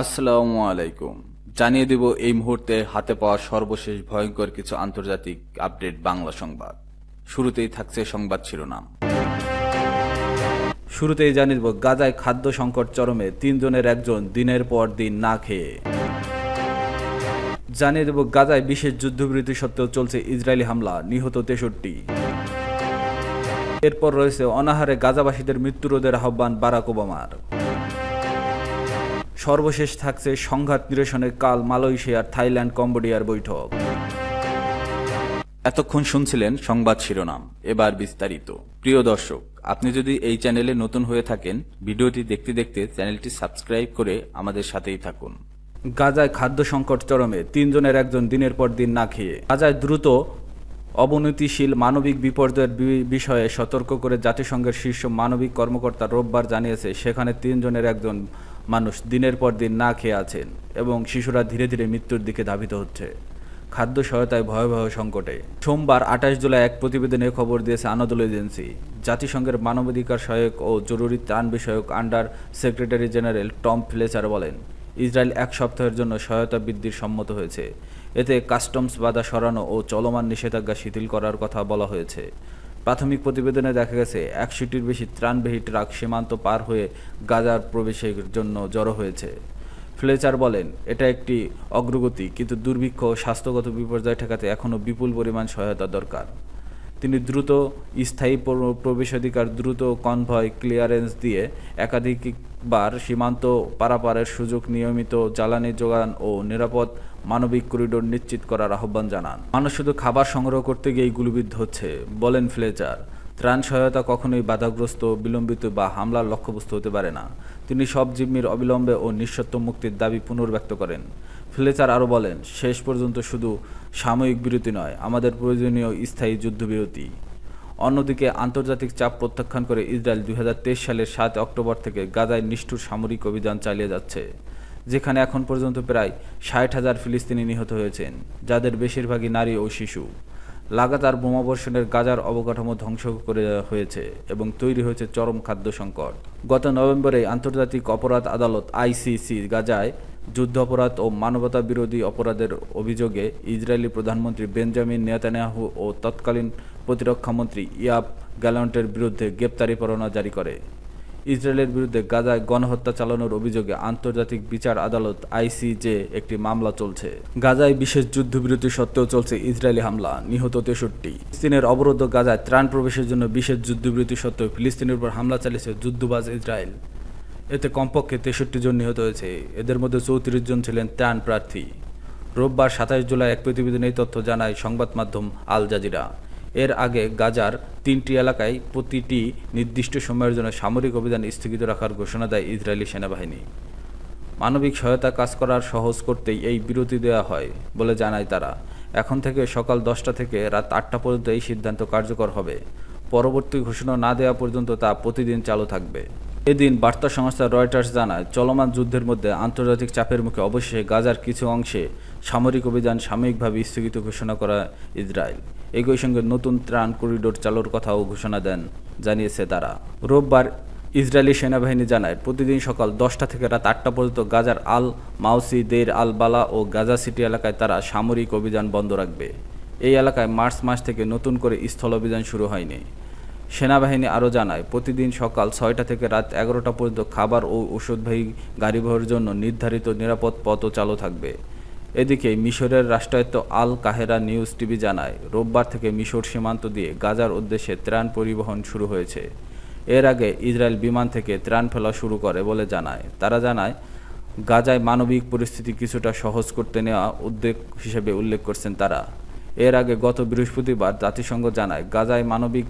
আসসালামু আলাইকুম। জানিয়ে দেব এই মুহূর্তে হাতে পাওয়া সর্বশেষ ভয়ঙ্কর কিছু আন্তর্জাতিক আপডেট বাংলা সংবাদ। শুরুতেই থাকছে সংবাদ শিরোনাম। শুরুতেই জানিয়ে দেব গাজায় খাদ্য সংকট চরমে, 3 জনের একজন দিনের পর দিন না খেয়ে। জানিয়ে দেব গাজায় বিশেষ যুদ্ধবিরতি সত্ত্বেও চলছে ইসরায়েলি হামলা, নিহত 63। এরপর রয়েছে অনাহারে গাজাবাসীদের মৃত্যু রোধের আহ্বান বারাক ওবামার। সর্বশেষ থাকছে সংঘাত নিরসনে কাল মালয়েশিয়ার থাইল্যান্ড কম্বোডিয়ার বৈঠক। এতক্ষণ শুনছিলেন সংবাদ শিরোনাম, এবার বিস্তারিত। প্রিয় দর্শক, আপনি যদি এই চ্যানেলে নতুন হয়ে থাকেন, ভিডিওটি দেখতে দেখতে চ্যানেলটি সাবস্ক্রাইব করে আমাদের সাথেই থাকুন। গাজায় খাদ্য সংকট চরমে, 3 জনের একজন দিনের পর দিন না খেয়ে। গাজায় দ্রুত অবনতিশীল মানবিক বিপর্যয়ের বিষয়ে সতর্ক করে জাতিসংঘের শীর্ষ মানবিক কর্মকর্তা রোববার জানিয়েছে, সেখানে 3 জনের একজন মানুষ দিনের পর দিন না খেয়ে আছেন এবং শিশুরা ধীরে ধীরে মৃত্যুর দিকে ধাবিত হচ্ছে। খাদ্য সহায়তায় ভয়াবহ সংকটে। সোমবার 28 জুলাই এক প্রতিবেদনে খবর দিয়েছে আনাদোলু এজেন্সি। জাতিসংঘের মানবাধিকার সহায়ক ও জরুরি ত্রাণ বিষয়ক under secretary general Tom Fletcher বলেন, ইসরায়েল 1 সপ্তাহের জন্য সহায়তা বৃদ্ধির সম্মত হয়েছে। এতে কাস্টমস বাধা সরানো ও চলমান নিষেধাজ্ঞা শিথিল করার কথা বলা হয়েছে। প্রাথমিক প্রতিবেদনে দেখা গেছে 100টির বেশি ত্রাণবাহী ট্রাক সীমান্ত পার হয়ে গাজার প্রবেশের জন্য জড়ো হয়েছে। ফ্লেচার বলেন, এটা একটি অগ্রগতি, কিন্তু দুর্ভিক্ষ ও স্বাস্থ্যগত বিপর্যয় ঠেকাতে এখনও বিপুল পরিমাণ সহায়তা দরকার। তিনি দ্রুত স্থায়ী প্রবেশাধিকার, দ্রুত কনভয় ক্লিয়ারেন্স দিয়ে একাধিকবার সীমান্ত পারাপারের সুযোগ, নিয়মিত জ্বালানি যোগান ও নিরাপদ মানবিক করিডোর নিশ্চিত করার আহ্বান জানান। মানুষ শুধু খাবার সংগ্রহ করতে গিয়েই গুলিবিদ্ধ হচ্ছে, বলেন ফ্লেচার। ত্রাণ সহায়তা কখনোই বাধাগ্রস্ত, বিলম্বিত বা হামলার লক্ষ্যবস্তু হতে পারে না। তিনি সব জিম্মির অবিলম্বে ও নিঃশর্ত মুক্তির দাবি পুনর্ব্যক্ত করেন। ফ্লেচার আরও বলেন, শেষ পর্যন্ত শুধু সাময়িক বিরতি নয়, আমাদের প্রয়োজনীয় স্থায়ী যুদ্ধবিরতি। অন্যদিকে আন্তর্জাতিক চাপ প্রত্যাখ্যান করে ইসরায়েল 2023 সালের 7 অক্টোবর থেকে গাজায় নিষ্ঠুর সামরিক অভিযান চালিয়ে যাচ্ছে, যেখানে এখন পর্যন্ত প্রায় 60,000 ফিলিস্তিনি নিহত হয়েছেন, যাদের বেশিরভাগই নারী ও শিশু। লাগাতার বোমাবর্ষণের গাজার অবকাঠামো ধ্বংস করে হয়েছে এবং তৈরি হয়েছে চরম খাদ্য সংকট। গত নভেম্বরে আন্তর্জাতিক অপরাধ আদালত আইসিসি গাজায় যুদ্ধাপরাধ ও মানবতা বিরোধী অপরাধের অভিযোগে ইসরায়েলি প্রধানমন্ত্রী বেঞ্জামিন নেতানিয়াহু ও তৎকালীন প্রতিরক্ষামন্ত্রী ইয়াব গ্যালান্টের বিরুদ্ধে গ্রেপ্তারি পরোয়ানা জারি করে। ইসরায়েলের বিরুদ্ধে গাজায় গণহত্যা চালানোর অভিযোগে আন্তর্জাতিক বিচার আদালত আইসিজে একটি মামলা চলছে। গাজায় বিশেষ যুদ্ধবিরতি সত্ত্বেও চলছে ইসরায়েলি হামলা, নিহত 63। ফিলিস্তিনের অবরুদ্ধ গাজায় ত্রাণ প্রবেশের জন্য বিশেষ যুদ্ধবিরতি সত্ত্বেও ফিলিস্তিনের উপর হামলা চালিয়েছে যুদ্ধবাজ ইসরায়েল। এতে কমপক্ষে 63 জন নিহত হয়েছে, এদের মধ্যে 34 জন ছিলেন ত্রাণ প্রার্থী। রোববার 27 জুলাই এক প্রতিবেদনে এই তথ্য জানায় সংবাদ মাধ্যম আল জাজিরা। এর আগে গাজার 3টি এলাকায় প্রতিটি নির্দিষ্ট সময়ের জন্য সামরিক অভিযান স্থগিত রাখার ঘোষণা দেয় ইসরায়েলি সেনাবাহিনী। মানবিক সহায়তা কাজ করার সহজ করতেই এই বিরতি দেওয়া হয় বলে জানায় তারা। এখন থেকে সকাল 10টা থেকে রাত 8টা পর্যন্ত এই সিদ্ধান্ত কার্যকর হবে। পরবর্তী ঘোষণা না দেওয়া পর্যন্ত তা প্রতিদিন চালু থাকবে। এদিন বার্তা সংস্থা রয়টার্স জানায়, চলমান যুদ্ধের মধ্যে আন্তর্জাতিক চাপের মুখে অবশ্যই গাজার কিছু অংশে সামরিক অভিযান সাময়িকভাবে স্থগিত ঘোষণা করা ইসরায়েল একই সঙ্গে নতুন ত্রাণ করিডোর চালুর কথাও ঘোষণা জানিয়েছে তারা। রোববার ইসরায়েলি সেনাবাহিনী জানায়, প্রতিদিন সকাল 10টা থেকে রাত 8টা পর্যন্ত গাজার আল মাউসি, দের আল বালা ও গাজা সিটি এলাকায় তারা সামরিক অভিযান বন্ধ রাখবে। এই এলাকায় মার্চ মাস থেকে নতুন করে স্থল অভিযান শুরু হয়নি। সেনাবাহিনী আরও জানায়, প্রতিদিন সকাল 6টা থেকে রাত 11টা পর্যন্ত খাবার ও ওষুধবাহী গাড়িবহরের জন্য নির্ধারিত নিরাপদ পথও চালু থাকবে। এদিকে মিশরের রাষ্ট্রায়ত্ত আল কাহেরা নিউজ টিভি জানায়, রোববার থেকে মিশর সীমান্ত দিয়ে গাজার উদ্দেশ্যে ত্রাণ পরিবহন শুরু হয়েছে। এর আগে ইসরায়েল বিমান থেকে ত্রাণ ফেলা শুরু করে বলে জানায়। তারা জানায়, গাজায় মানবিক পরিস্থিতি কিছুটা সহজ করতে নেওয়া উদ্যোগ হিসেবে উল্লেখ করছেন তারা। এর আগে গত বৃহস্পতিবার জাতিসংঘ জানায়, গাজায় মানবিক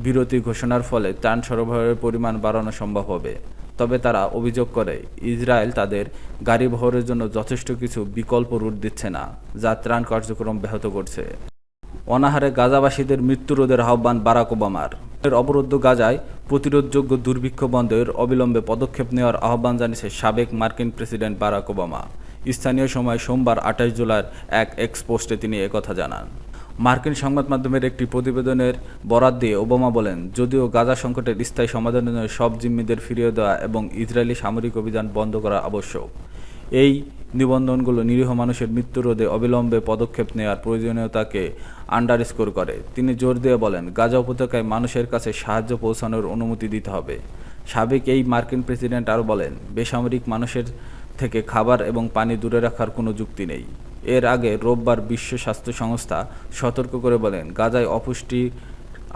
বিরতি ঘোষণার ফলে ত্রাণ সরবরাহের পরিমাণ বাড়ানো সম্ভব হবে। তবে তারা অভিযোগ করে, ইসরায়েল তাদের গাড়ি বহরের জন্য যথেষ্ট কিছু বিকল্প রুট দিচ্ছে না, যা ত্রাণ কার্যক্রম ব্যাহত করছে। অনাহারে গাজাবাসীদের মৃত্যু রোধের আহ্বান বারাক ওবামার। অবরুদ্ধ গাজায় প্রতিরোধযোগ্য দুর্ভিক্ষ বন্ধের অবিলম্বে পদক্ষেপ নেওয়ার আহ্বান জানিয়েছে সাবেক মার্কিন প্রেসিডেন্ট বারাক ওবামা। স্থানীয় সময় সোমবার 28 জুলাই এক এক্স পোস্টে তিনি একথা জানান। মার্কিন সংবাদ মাধ্যমের একটি প্রতিবেদনের বরাত দিয়ে ওবামা বলেন, যদিও গাজা সংকটের স্থায়ী সমাধানের জন্য সব জিম্মিদের ফিরিয়ে দেওয়া এবং ইসরায়েলি সামরিক অভিযান বন্ধ করা আবশ্যক, এই নিবন্ধনগুলো নিরীহ মানুষের মৃত্যু রোধে অবিলম্বে পদক্ষেপ নেওয়ার প্রয়োজনীয়তাকে আন্ডারস্কোর করে। তিনি জোর দিয়ে বলেন, গাজা উপত্যকায় মানুষের কাছে সাহায্য পৌঁছানোর অনুমতি দিতে হবে। সাবেক এই মার্কিন প্রেসিডেন্ট আরও বলেন, বেসামরিক মানুষের থেকে খাবার এবং পানি দূরে রাখার কোনো যুক্তি নেই। এর আগে রোববার বিশ্ব স্বাস্থ্য সংস্থা সতর্ক করে বলেন, গাজায় অপুষ্টির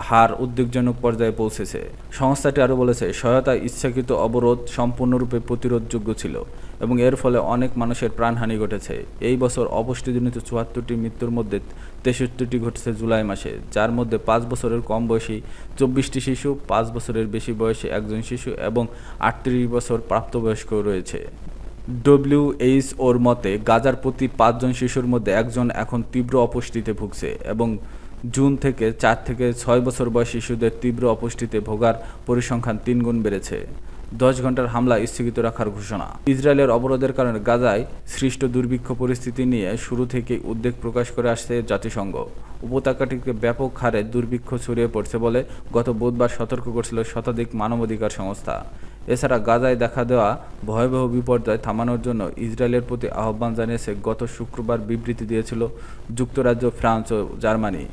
হার উদ্বেগজনক পর্যায়ে পৌঁছেছে। সংস্থাটি আরও বলেছে, সহায়তা ইচ্ছাকৃত অবরোধ সম্পূর্ণরূপে প্রতিরোধযোগ্য ছিল এবং এর ফলে অনেক মানুষের প্রাণহানি ঘটেছে। এই বছর অপুষ্টিজনিত ৭৪টি মৃত্যুর মধ্যে ৬৩টি ঘটেছে জুলাই মাসে, যার মধ্যে ৫ বছরের কম বয়সী ২৪টি শিশু, ৫ বছরের বেশি বয়সী একজন শিশু এবং ৩৮ বছর প্রাপ্তবয়স্ক রয়েছে। ডব্লিউএইচওর মতে, গাজার প্রতি ৫ জন শিশুর মধ্যে একজন এখন তীব্র অপুষ্টিতে ভুগছে এবং জুন থেকে ৪ থেকে ৬ বছর বয়সী শিশুদের তীব্র অপুষ্টিতে ভোগার পরিসংখ্যান ৩ গুণ বেড়েছে। ১০ ঘন্টার হামলা স্থগিত রাখার ঘোষণা। ইসরায়েলের অবরোধের কারণে গাজায় সৃষ্ট দুর্ভিক্ষ পরিস্থিতি নিয়ে শুরু থেকেই উদ্বেগ প্রকাশ করে আসছে জাতিসংঘ। উপত্যকাটিতে ব্যাপক হারে দুর্ভিক্ষ ছড়িয়ে পড়ছে বলে গত বুধবার সতর্ক করেছিল শতাধিক মানবাধিকার সংস্থা। এছাড়া গাজায় দেখা দেওয়া ভয়াবহ বিপর্যয় থামানোর জন্য ইসরায়েলের প্রতি আহ্বান জানিয়েছে গত শুক্রবার বিবৃতি দিয়েছিল যুক্তরাজ্য, ফ্রান্স ও জার্মানি।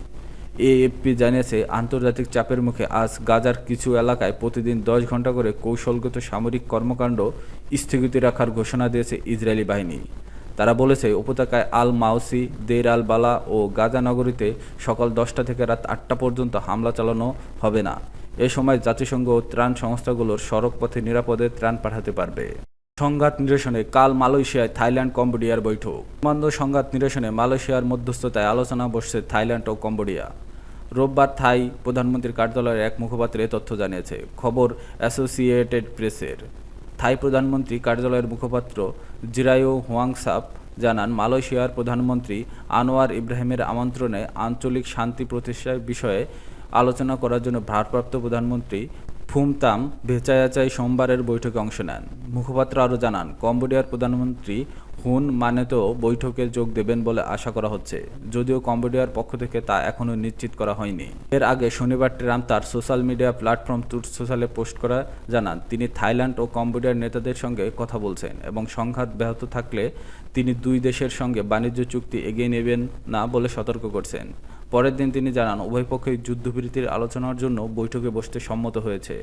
এএফপি জানিয়েছে, আন্তর্জাতিক চাপের মুখে আজ গাজার কিছু এলাকায় প্রতিদিন ১০ ঘন্টা করে কৌশলগত সামরিক কর্মকাণ্ড স্থগিত রাখার ঘোষণা দিয়েছে ইসরায়েলি বাহিনী। তারা বলেছে, উপত্যকায় আল মাউসি, দেইর আল বালা ও গাজা নগরীতে সকাল ১০টা থেকে রাত ৮টা পর্যন্ত হামলা চালানো হবে না। এ সময় জাতিসংঘ ও ত্রাণ সংস্থাগুলোর সড়ক পথে নিরাপদে ত্রাণ পাঠাতে পারবে। সংঘাত নিরসনে কাল মালয়েশিয়ায় থাইল্যান্ড কম্বোডিয়ার বৈঠক। সীমান্ত সংঘাত নিরসনে মালয়েশিয়ার মধ্যস্থতায় আলোচনা বসছে থাইল্যান্ড ও কম্বোডিয়া। রোববার থাই প্রধানমন্ত্রীর কার্যালয়ের এক মুখপাত্র এ তথ্য জানিয়েছে, খবর অ্যাসোসিয়েটেড প্রেসের। থাই প্রধানমন্ত্রী কার্যালয়ের মুখপাত্র জিরায়ো হুয়াংসাপ জানান, মালয়েশিয়ার প্রধানমন্ত্রী আনোয়ার ইব্রাহিমের আমন্ত্রণে আঞ্চলিক শান্তি প্রতিষ্ঠার বিষয়ে আলোচনা করার জন্য ভারপ্রাপ্ত প্রধানমন্ত্রী ফুমতাম ভেচায়াচাই সোমবারের বৈঠকে অংশ নেন। মুখপাত্র আরও জানান, কম্বোডিয়ার প্রধানমন্ত্রী হুন মানেতেও বৈঠকে যোগ দেবেন বলে আশা করা হচ্ছে, যদিও কম্বোডিয়ার পক্ষ থেকে তা এখনও নিশ্চিত করা হয়নি। এর আগে শনিবার ট্রাম্প তার সোশ্যাল মিডিয়া প্ল্যাটফর্ম ট্রুথ সোশ্যালে পোস্ট করা জানান, তিনি থাইল্যান্ড ও কম্বোডিয়ার নেতাদের সঙ্গে কথা বলছেন এবং সংঘাত ব্যাহত থাকলে তিনি দুই দেশের সঙ্গে বাণিজ্য চুক্তি এগিয়ে নেবেন না বলে সতর্ক করছেন। পরের দিন তিনি জানান, উভয় পক্ষই যুদ্ধবিরতির আলোচনার জন্য বৈঠকে বসতে সম্মত হয়েছে।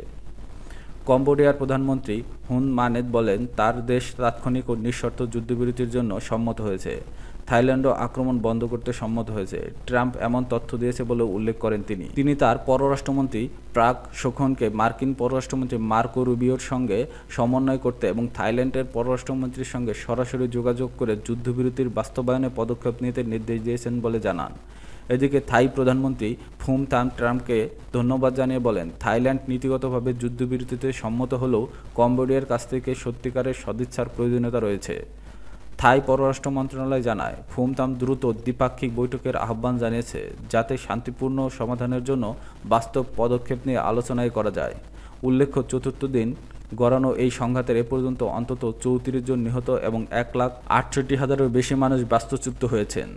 কম্বোডিয়ার প্রধানমন্ত্রী হুন মানেত বলেন, তার দেশ তাৎক্ষণিক ও নিঃশর্ত যুদ্ধবিরতির জন্য সম্মত হয়েছে। থাইল্যান্ডও আক্রমণ বন্ধ করতে সম্মত হয়েছে। ট্রাম্প এমন তথ্য দিয়েছে বলে উল্লেখ করেন তিনি তার পররাষ্ট্রমন্ত্রী প্রাক শোখনকে মার্কিন পররাষ্ট্রমন্ত্রী মার্কো রুবিওর সঙ্গে সমন্বয় করতে এবং থাইল্যান্ডের পররাষ্ট্রমন্ত্রীর সঙ্গে সরাসরি যোগাযোগ করে যুদ্ধবিরতির বাস্তবায়নে পদক্ষেপ নিতে নির্দেশ দিয়েছেন বলে জানান। এদিকে থাই প্রধানমন্ত্রী ফুমতাম ট্রাম্পকে ধন্যবাদ জানিয়ে বলেন, থাইল্যান্ড নীতিগতভাবে যুদ্ধবিরতিতে সম্মত হলেও কম্বোডিয়ার কাছ থেকে সত্যিকারের সদিচ্ছার প্রয়োজনীয়তা রয়েছে। থাই পররাষ্ট্র মন্ত্রণালয় জানায়, ফুমতাম দ্রুত দ্বিপাক্ষিক বৈঠকের আহ্বান জানিয়েছে, যাতে শান্তিপূর্ণ সমাধানের জন্য বাস্তব পদক্ষেপ নিয়ে আলোচনায় করা যায়। উল্লেখ্য, চতুর্থ দিন গড়ানো এই সংঘাতের এ পর্যন্ত অন্তত ৩৪ জন নিহত এবং ১,৬৮,০০০-এরও বেশি মানুষ বাস্তুচ্যুত হয়েছেন।